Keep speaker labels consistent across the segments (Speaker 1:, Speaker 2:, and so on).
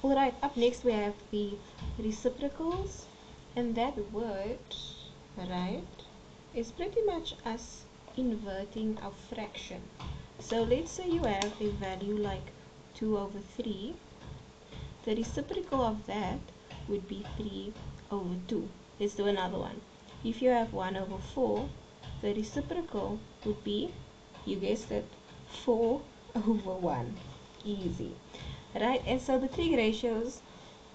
Speaker 1: Alright, up next we have the reciprocals, and that word, right, is pretty much us inverting our fraction. So let's say you have a value like 2 over 3. The reciprocal of that would be 3 over 2. Let's do another one. If you have 1 over 4, the reciprocal would be, you guessed it, 4 over 1. Easy. Right? And so the trig ratios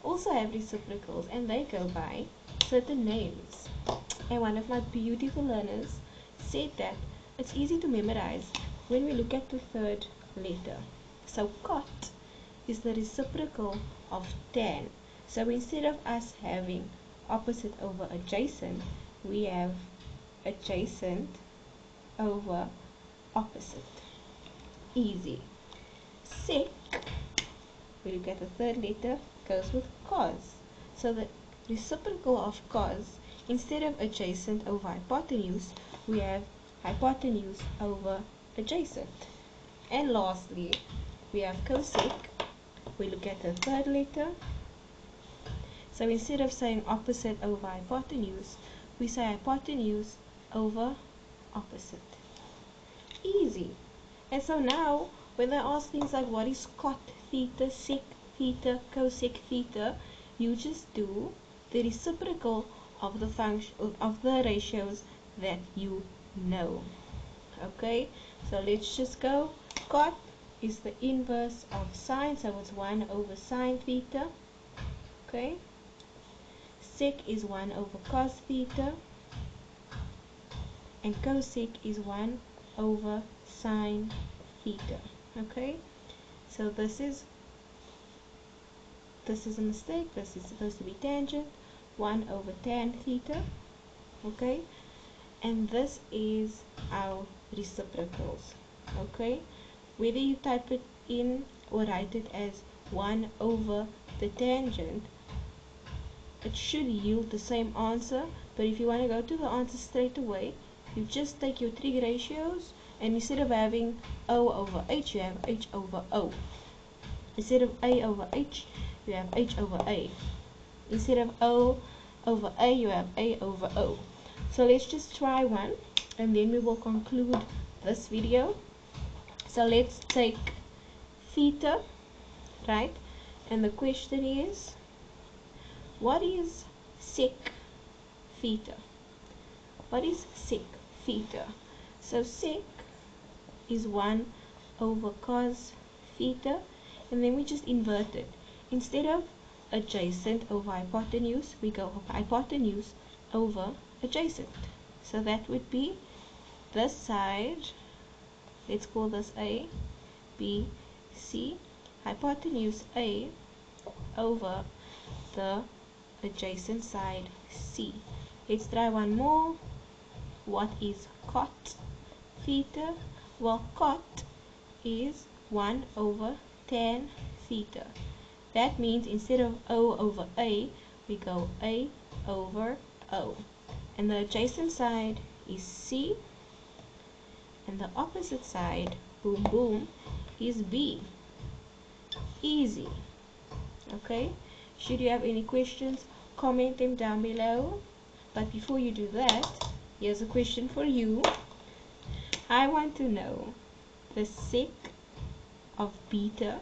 Speaker 1: also have reciprocals, and they go by certain names. And one of my beautiful learners said that it's easy to memorize when we look at the third letter. So cot is the reciprocal of tan. So instead of us having opposite over adjacent, we have adjacent over opposite. Easy. Sec, we look at the third letter, goes with cos. So the reciprocal of cos, instead of adjacent over hypotenuse, we have hypotenuse over adjacent. And lastly, we have cosec. We look at the third letter. So instead of saying opposite over hypotenuse, we say hypotenuse over opposite. Easy. And so now, when they ask things like what is cot theta, sec theta, cosec theta, you just do the reciprocal of the function of the ratios that you know. Okay, so let's just go. Cot is the inverse of sine, so it's 1 over sine theta. Okay, sec is 1 over cos theta, and cosec is 1 over sine theta. Okay, so this is a mistake. This is supposed to be tangent, 1 over tan theta. Okay, and this is our reciprocals. Okay, whether you type it in or write it as 1 over the tangent, it should yield the same answer. But if you want to go to the answer straight away, you just take your trig ratios, and instead of having O over H, you have H over O. Instead of A over H, you have H over A. Instead of O over A, you have A over O. So let's just try one, and then we will conclude this video. So let's take theta, right? And the question is, what is sec theta? What is sec theta? So sec is 1 over cos theta, and then we just invert it. Instead of adjacent over hypotenuse, we go hypotenuse over adjacent. So that would be this side, let's call this A, B, C, hypotenuse A over the adjacent side C. Let's try one more. What is cot theta? Well, cot is 1 over tan theta. That means instead of O over A, we go A over O. And the adjacent side is C, and the opposite side, boom boom, is B. Easy. Okay, should you have any questions, comment them down below. But before you do that, here's a question for you. I want to know the sec of beta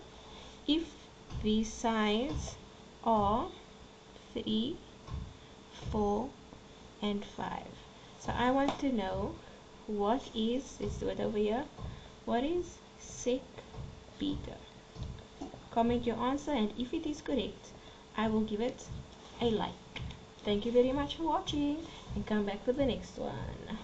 Speaker 1: if these sides are 3, 4, and 5. So I want to know what is, let's do it over here, what is sec beta? Comment your answer, and if it is correct, I will give it a like. Thank you very much for watching, and come back for the next one.